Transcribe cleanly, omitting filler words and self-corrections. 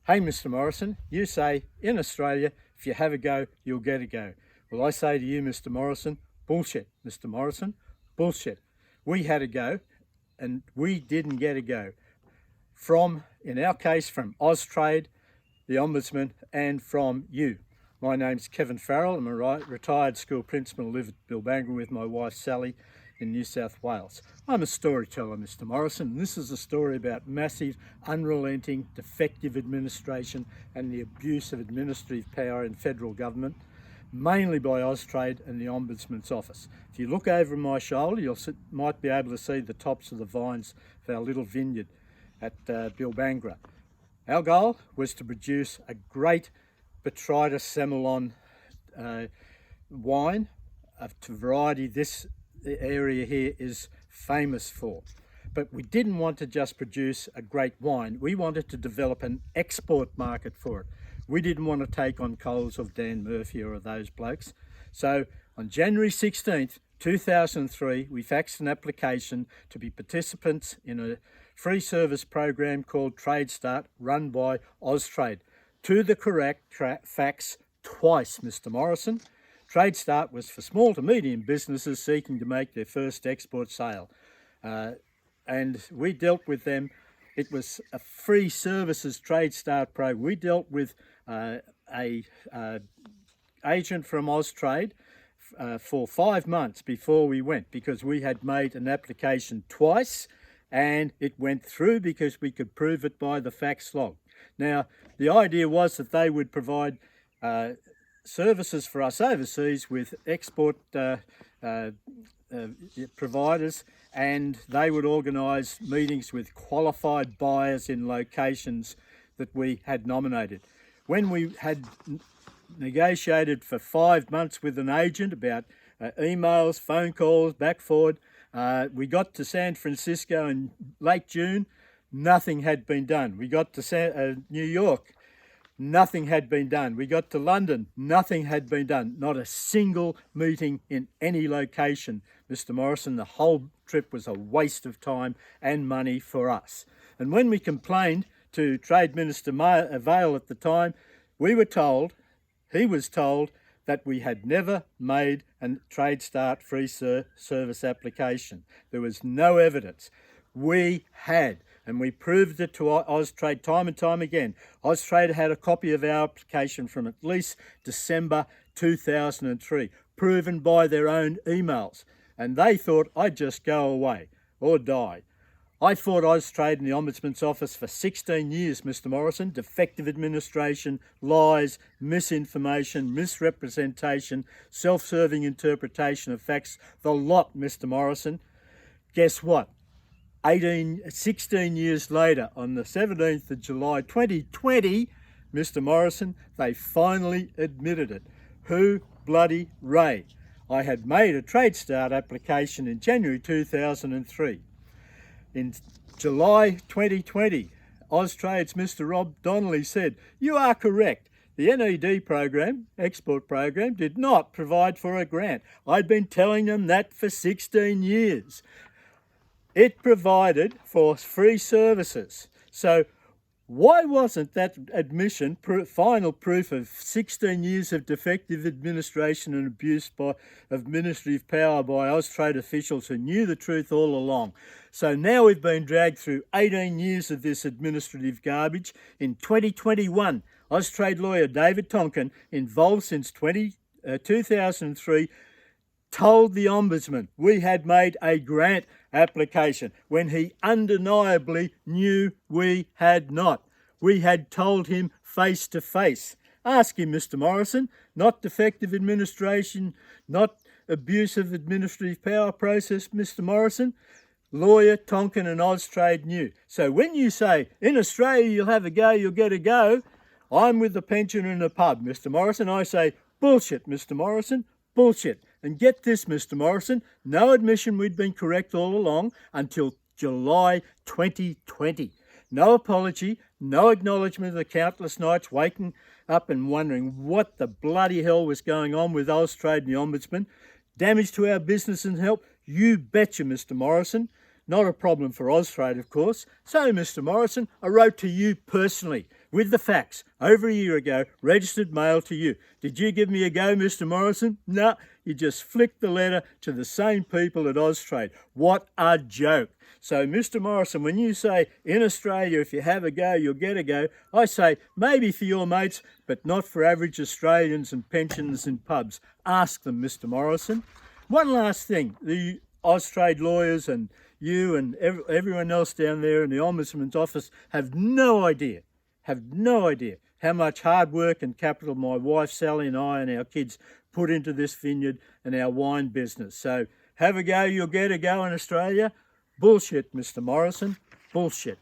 Hey, Mr. Morrison, you say in Australia, if you have a go, you'll get a go. Well, I say to you, Mr. Morrison, bullshit, Mr. Morrison, bullshit. We had a go and we didn't get a go. In our case, from Austrade, the Ombudsman, and from you. My name's Kevin Farrell. I'm a retired school principal. I live at Bilbanga with my wife Sally in New South Wales. I'm a storyteller, Mr. Morrison, and this is a story about massive, unrelenting, defective administration and the abuse of administrative power in federal government, mainly by Austrade and the Ombudsman's office. If you look over my shoulder, you might be able to see the tops of the vines of our little vineyard at Bilbanga. Our goal was to produce a great Botrytis Semillon wine of the variety this area here is famous for. But we didn't want to just produce a great wine. We wanted to develop an export market for it. We didn't want to take on Coles of Dan Murphy or those blokes. So on January 16th, 2003, we faxed an application to be participants in a free service program called Trade Start, run by Austrade. To the correct fax twice, Mr. Morrison. Trade Start was for small to medium businesses seeking to make their first export sale. And we dealt with them. It was a free services Trade Start program. We dealt with a agent from Austrade for 5 months before we went, because we had made an application twice and it went through because we could prove it by the fax log. Now, the idea was that they would provide services for us overseas with export providers, and they would organise meetings with qualified buyers in locations that we had nominated. When we had negotiated for 5 months with an agent about emails, phone calls, back forward, we got to San Francisco in late June. Nothing had been done. We got to New York. Nothing had been done. We got to London. Nothing had been done. Not a single meeting in any location, Mr. Morrison. The whole trip was a waste of time and money for us. And when we complained to Trade Minister Vaile at the time, he was told that we had never made a Trade Start free service application. There was no evidence. We had, and we proved it to Austrade time and time again. Austrade had a copy of our application from at least December 2003, proven by their own emails. And they thought I'd just go away or die. I fought Austrade in the Ombudsman's office for 16 years, Mr. Morrison. Defective administration, lies, misinformation, misrepresentation, self-serving interpretation of facts, the lot, Mr. Morrison. Guess what? 16 years later, on the 17th of July 2020, Mr. Morrison, they finally admitted it. Who bloody Ray? I had made a Trade Start application in January 2003. In July 2020, Austrade's Mr. Rob Donnelly said, "You are correct. The NED program, export program, did not provide for a grant. I'd been telling them that for 16 years. It provided for free services." So why wasn't that admission final proof of 16 years of defective administration and abuse of administrative power by Austrade officials who knew the truth all along? So now we've been dragged through 18 years of this administrative garbage. In 2021, Austrade lawyer David Tonkin, involved since 2003, told the Ombudsman we had made a grant application when he undeniably knew we had not. We had told him face to face. Ask him, Mr. Morrison. Not defective administration, not abusive administrative power process, Mr. Morrison. Lawyer Tonkin and Austrade knew. So when you say, in Australia you'll have a go, you'll get a go, I'm with the pensioner in the pub, Mr. Morrison. I say, bullshit, Mr. Morrison, bullshit. And get this, Mr. Morrison, no admission we'd been correct all along until July 2020. No apology, no acknowledgement of the countless nights waking up and wondering what the bloody hell was going on with Austrade and the Ombudsman. Damage to our business and health? You betcha, Mr. Morrison. Not a problem for Austrade, of course. So, Mr. Morrison, I wrote to you personally with the facts over a year ago, registered mail to you. Did you give me a go, Mr. Morrison? No, you just flicked the letter to the same people at Austrade. What a joke. So, Mr. Morrison, when you say in Australia, if you have a go, you'll get a go, I say maybe for your mates, but not for average Australians and pensioners in pubs. Ask them, Mr. Morrison. One last thing, the Austrade lawyers and you and everyone else down there in the Ombudsman's office have no idea how much hard work and capital my wife Sally and I and our kids put into this vineyard and our wine business. So have a go, you'll get a go in Australia. Bullshit, Mr. Morrison, bullshit.